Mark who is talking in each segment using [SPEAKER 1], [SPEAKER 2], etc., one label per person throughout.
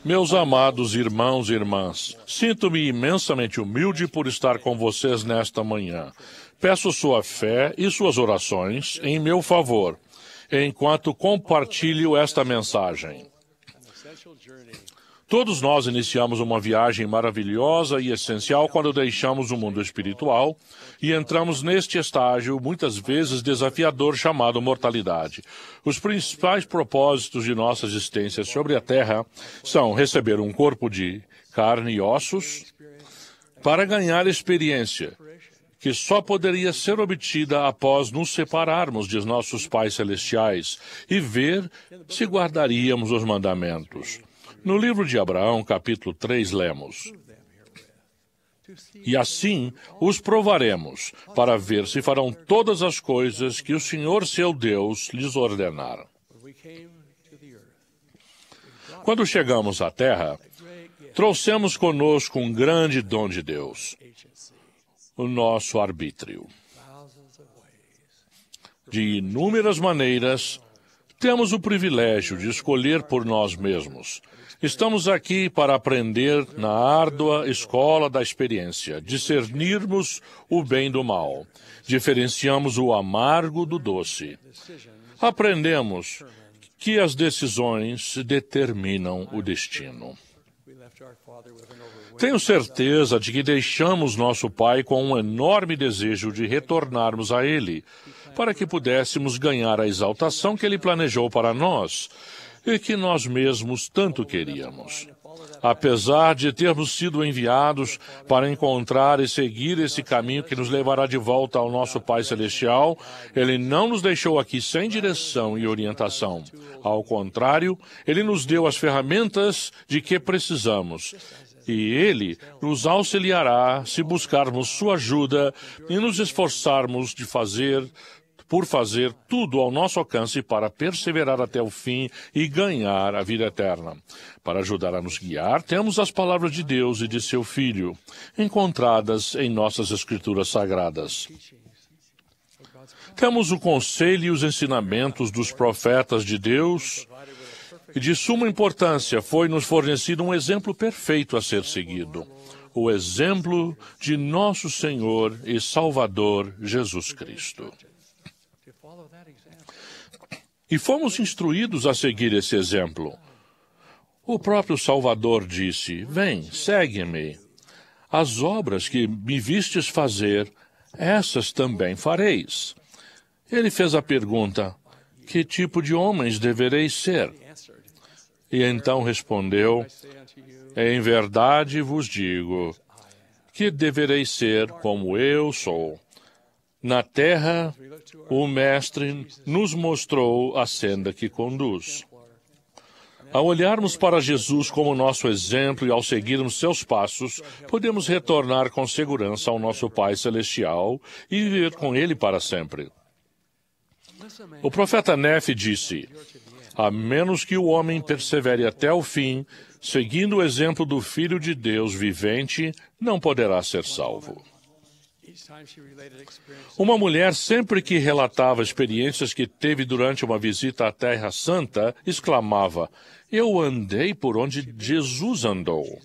[SPEAKER 1] Meus amados irmãos e irmãs, sinto-me imensamente humilde por estar com vocês nesta manhã. Peço sua fé e suas orações em meu favor, enquanto compartilho esta mensagem. Todos nós iniciamos uma viagem maravilhosa e essencial quando deixamos o mundo espiritual e entramos neste estágio, muitas vezes desafiador, chamado mortalidade. Os principais propósitos de nossa existência sobre a Terra são receber um corpo de carne e ossos para ganhar experiência, que só poderia ser obtida após nos separarmos de nossos pais celestiais e ver se guardaríamos os mandamentos. No livro de Abraão, capítulo 3, lemos: E assim os provaremos, para ver se farão todas as coisas que o Senhor seu Deus lhes ordenar. Quando chegamos à terra, trouxemos conosco um grande dom de Deus, o nosso arbítrio. De inúmeras maneiras, temos o privilégio de escolher por nós mesmos. Estamos aqui para aprender na árdua escola da experiência, discernirmos o bem do mal, diferenciamos o amargo do doce. Aprendemos que as decisões determinam o destino. Tenho certeza de que deixamos nosso Pai com um enorme desejo de retornarmos a Ele, para que pudéssemos ganhar a exaltação que Ele planejou para nós e que nós mesmos tanto queríamos. Apesar de termos sido enviados para encontrar e seguir esse caminho que nos levará de volta ao nosso Pai Celestial, Ele não nos deixou aqui sem direção e orientação. Ao contrário, Ele nos deu as ferramentas de que precisamos. E Ele nos auxiliará se buscarmos sua ajuda e nos esforçarmos por fazer tudo ao nosso alcance para perseverar até o fim e ganhar a vida eterna. Para ajudar a nos guiar, temos as palavras de Deus e de seu Filho, encontradas em nossas Escrituras Sagradas. Temos o conselho e os ensinamentos dos profetas de Deus, e de suma importância foi-nos fornecido um exemplo perfeito a ser seguido, o exemplo de nosso Senhor e Salvador Jesus Cristo. E fomos instruídos a seguir esse exemplo. O próprio Salvador disse: Vem, segue-me. As obras que me vistes fazer, essas também fareis. Ele fez a pergunta: Que tipo de homens devereis ser? E então respondeu: Em verdade vos digo que devereis ser como eu sou. Na terra, o Mestre nos mostrou a senda que conduz. Ao olharmos para Jesus como nosso exemplo e ao seguirmos seus passos, podemos retornar com segurança ao nosso Pai Celestial e viver com Ele para sempre. O profeta Nefe disse: A menos que o homem persevere até o fim, seguindo o exemplo do Filho de Deus vivente, não poderá ser salvo. Uma mulher, sempre que relatava experiências que teve durante uma visita à Terra Santa, exclamava: Eu andei por onde Jesus andou.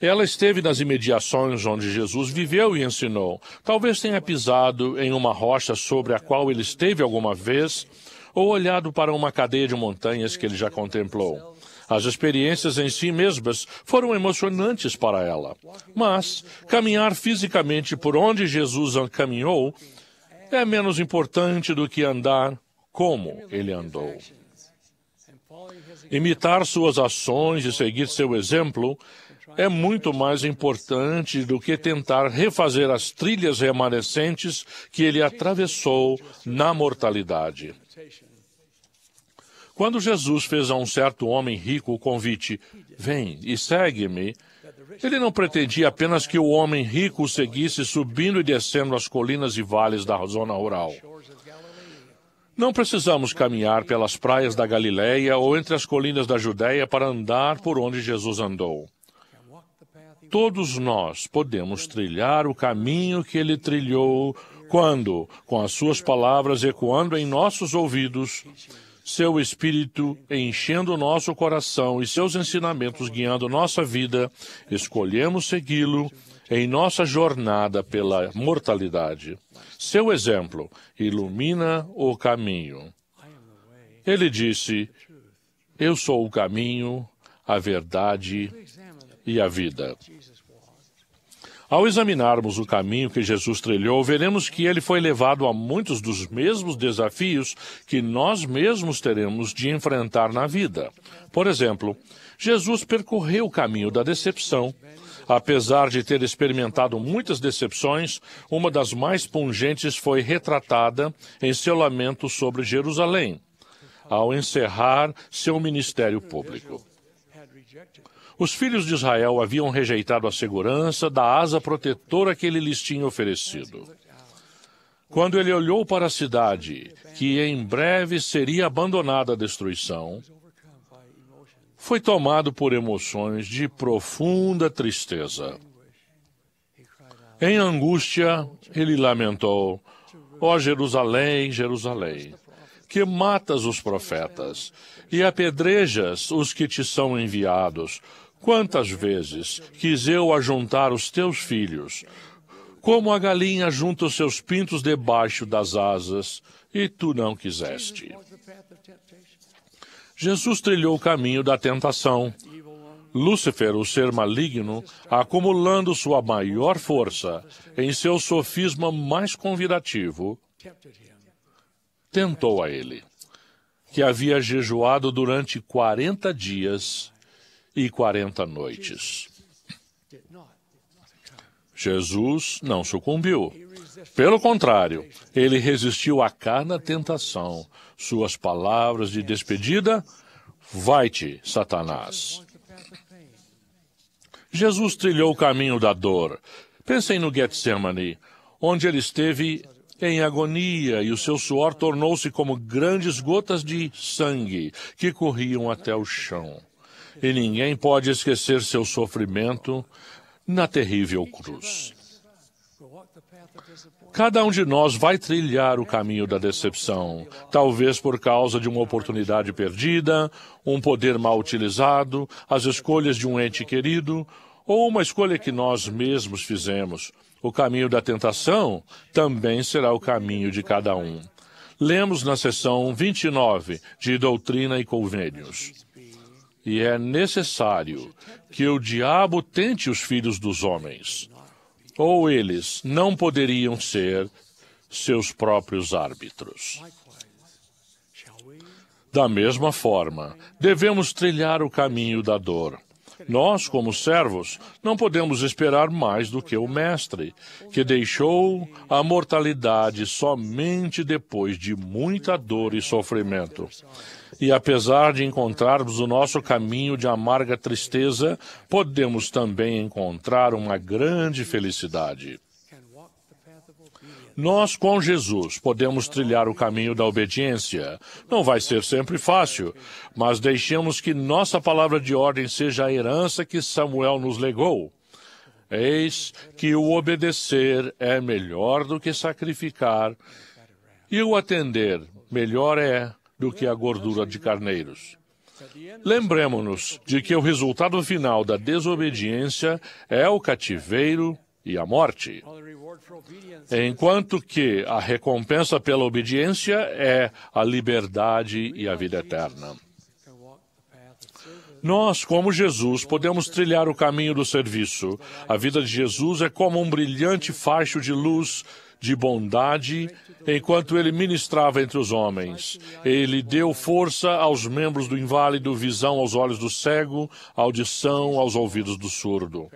[SPEAKER 1] Ela esteve nas imediações onde Jesus viveu e ensinou. Talvez tenha pisado em uma rocha sobre a qual ele esteve alguma vez, ou olhado para uma cadeia de montanhas que ele já contemplou. As experiências em si mesmas foram emocionantes para ela. Mas caminhar fisicamente por onde Jesus caminhou é menos importante do que andar como ele andou. Imitar suas ações e seguir seu exemplo é muito mais importante do que tentar refazer as trilhas remanescentes que ele atravessou na mortalidade. Quando Jesus fez a um certo homem rico o convite: Vem e segue-me, ele não pretendia apenas que o homem rico o seguisse subindo e descendo as colinas e vales da zona rural. Não precisamos caminhar pelas praias da Galileia ou entre as colinas da Judéia para andar por onde Jesus andou. Todos nós podemos trilhar o caminho que ele trilhou quando, com as suas palavras ecoando em nossos ouvidos, seu Espírito enchendo o nosso coração e seus ensinamentos guiando nossa vida, escolhemos segui-lo em nossa jornada pela mortalidade. Seu exemplo ilumina o caminho. Ele disse, eu sou o caminho, a verdade e a vida. Ao examinarmos o caminho que Jesus trilhou, veremos que ele foi levado a muitos dos mesmos desafios que nós mesmos teremos de enfrentar na vida. Por exemplo, Jesus percorreu o caminho da decepção. Apesar de ter experimentado muitas decepções, uma das mais pungentes foi retratada em seu lamento sobre Jerusalém, ao encerrar seu ministério público. Os filhos de Israel haviam rejeitado a segurança da asa protetora que ele lhes tinha oferecido. Quando ele olhou para a cidade, que em breve seria abandonada à destruição, foi tomado por emoções de profunda tristeza. Em angústia, ele lamentou, ó Jerusalém, Jerusalém, que matas os profetas e apedrejas os que te são enviados. Quantas vezes quis eu ajuntar os teus filhos, como a galinha junta os seus pintos debaixo das asas, e tu não quiseste. Jesus trilhou o caminho da tentação. Lúcifer, o ser maligno, acumulando sua maior força em seu sofisma mais convidativo, tentou a ele, que havia jejuado durante 40 dias e 40 noites. Jesus não sucumbiu. Pelo contrário, ele resistiu a cada tentação. Suas palavras de despedida, vai-te, Satanás. Jesus trilhou o caminho da dor. Pensem no Getsemane, onde ele esteve em agonia e o seu suor tornou-se como grandes gotas de sangue que corriam até o chão. E ninguém pode esquecer seu sofrimento na terrível cruz. Cada um de nós vai trilhar o caminho da decepção, talvez por causa de uma oportunidade perdida, um poder mal utilizado, as escolhas de um ente querido, ou uma escolha que nós mesmos fizemos. O caminho da tentação também será o caminho de cada um. Lemos na seção 29 de Doutrina e Convênios. E é necessário que o diabo tente os filhos dos homens, ou eles não poderiam ser seus próprios árbitros. Da mesma forma, devemos trilhar o caminho da dor. Nós, como servos, não podemos esperar mais do que o Mestre, que deixou a mortalidade somente depois de muita dor e sofrimento. E apesar de encontrarmos o nosso caminho de amarga tristeza, podemos também encontrar uma grande felicidade. Nós, com Jesus, podemos trilhar o caminho da obediência. Não vai ser sempre fácil, mas deixemos que nossa palavra de ordem seja a herança que Samuel nos legou. Eis que o obedecer é melhor do que sacrificar, e o atender melhor é do que a gordura de carneiros. Lembremos-nos de que o resultado final da desobediência é o cativeiro e a morte, enquanto que a recompensa pela obediência é a liberdade e a vida eterna. Nós, como Jesus, podemos trilhar o caminho do serviço. A vida de Jesus é como um brilhante facho de luz, de bondade, enquanto ele ministrava entre os homens. Ele deu força aos membros do inválido, visão aos olhos do cego, audição aos ouvidos do surdo.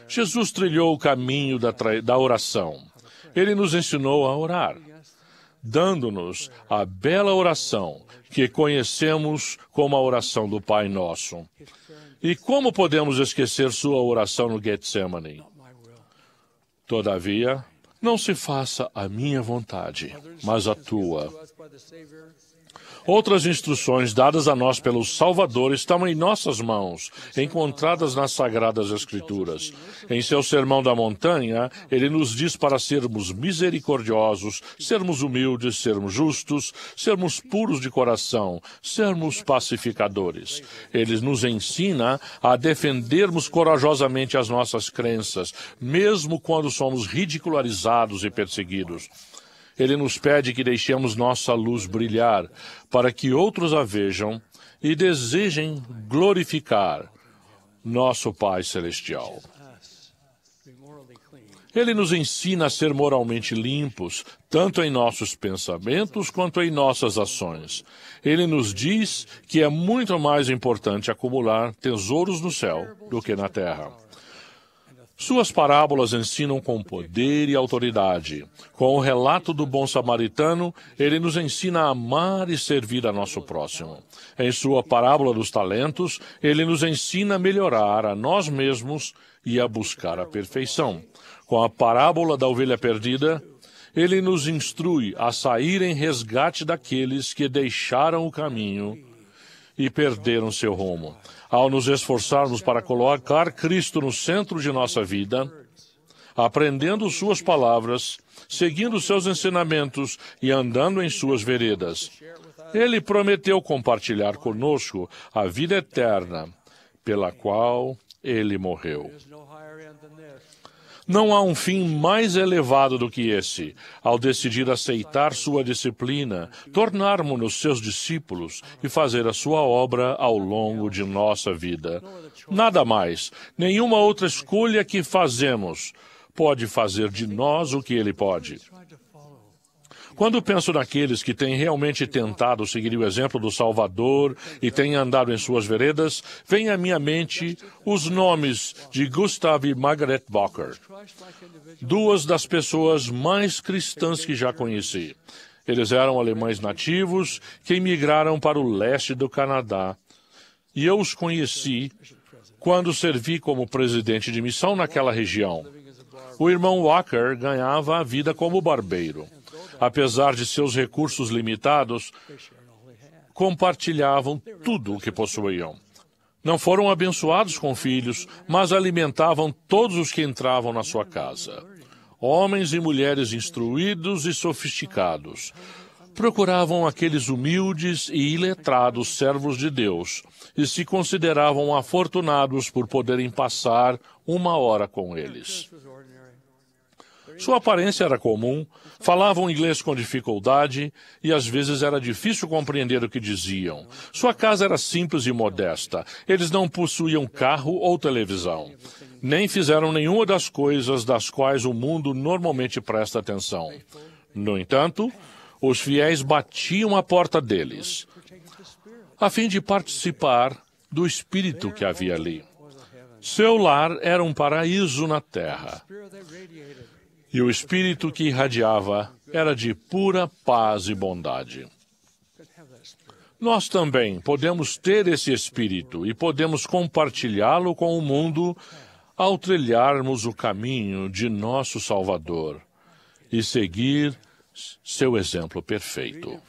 [SPEAKER 1] Jesus trilhou o caminho da oração. Ele nos ensinou a orar, dando-nos a bela oração que conhecemos como a oração do Pai Nosso. E como podemos esquecer sua oração no Getsemane? Todavia, não se faça a minha vontade, mas a tua. Outras instruções dadas a nós pelo Salvador estão em nossas mãos, encontradas nas Sagradas Escrituras. Em seu Sermão da Montanha, ele nos diz para sermos misericordiosos, sermos humildes, sermos justos, sermos puros de coração, sermos pacificadores. Ele nos ensina a defendermos corajosamente as nossas crenças, mesmo quando somos ridicularizados e perseguidos. Ele nos pede que deixemos nossa luz brilhar, para que outros a vejam e desejem glorificar nosso Pai Celestial. Ele nos ensina a ser moralmente limpos, tanto em nossos pensamentos quanto em nossas ações. Ele nos diz que é muito mais importante acumular tesouros no céu do que na terra. Suas parábolas ensinam com poder e autoridade. Com o relato do bom samaritano, ele nos ensina a amar e servir a nosso próximo. Em sua parábola dos talentos, ele nos ensina a melhorar a nós mesmos e a buscar a perfeição. Com a parábola da ovelha perdida, ele nos instrui a sair em resgate daqueles que deixaram o caminho e perderam seu rumo. Ao nos esforçarmos para colocar Cristo no centro de nossa vida, aprendendo suas palavras, seguindo seus ensinamentos e andando em suas veredas, ele prometeu compartilhar conosco a vida eterna, pela qual ele morreu. Não há um fim mais elevado do que esse, ao decidir aceitar sua disciplina, tornarmos-nos seus discípulos e fazer a sua obra ao longo de nossa vida. Nada mais, nenhuma outra escolha que fazemos pode fazer de nós o que ele pode. Quando penso naqueles que têm realmente tentado seguir o exemplo do Salvador e têm andado em suas veredas, vem à minha mente os nomes de Gustav e Margaret Boker, duas das pessoas mais cristãs que já conheci. Eles eram alemães nativos que emigraram para o leste do Canadá, e eu os conheci quando servi como presidente de missão naquela região. O irmão Walker ganhava a vida como barbeiro. Apesar de seus recursos limitados, compartilhavam tudo o que possuíam. Não foram abençoados com filhos, mas alimentavam todos os que entravam na sua casa. Homens e mulheres instruídos e sofisticados. Procuravam aqueles humildes e iletrados servos de Deus e se consideravam afortunados por poderem passar uma hora com eles. Sua aparência era comum, falavam inglês com dificuldade e às vezes era difícil compreender o que diziam. Sua casa era simples e modesta. Eles não possuíam carro ou televisão. Nem fizeram nenhuma das coisas das quais o mundo normalmente presta atenção. No entanto, os fiéis batiam à porta deles, a fim de participar do espírito que havia ali. Seu lar era um paraíso na terra. E o espírito que irradiava era de pura paz e bondade. Nós também podemos ter esse espírito e podemos compartilhá-lo com o mundo ao trilharmos o caminho de nosso Salvador e seguir seu exemplo perfeito.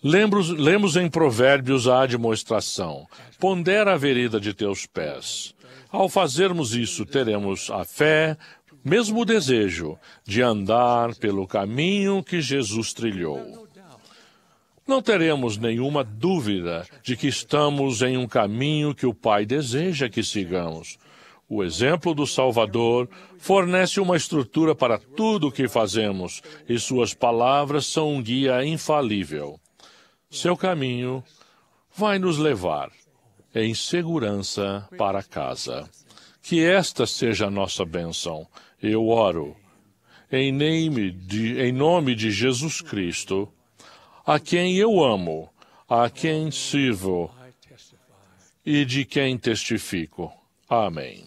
[SPEAKER 1] Lemos em Provérbios a admoestação: pondera a vereda de teus pés. Ao fazermos isso, teremos a fé, mesmo o desejo, de andar pelo caminho que Jesus trilhou. Não teremos nenhuma dúvida de que estamos em um caminho que o Pai deseja que sigamos. O exemplo do Salvador fornece uma estrutura para tudo o que fazemos, e suas palavras são um guia infalível. Seu caminho vai nos levar em segurança para casa. Que esta seja a nossa bênção. Eu oro em nome de Jesus Cristo, a quem eu amo, a quem sirvo e de quem testifico. Amém.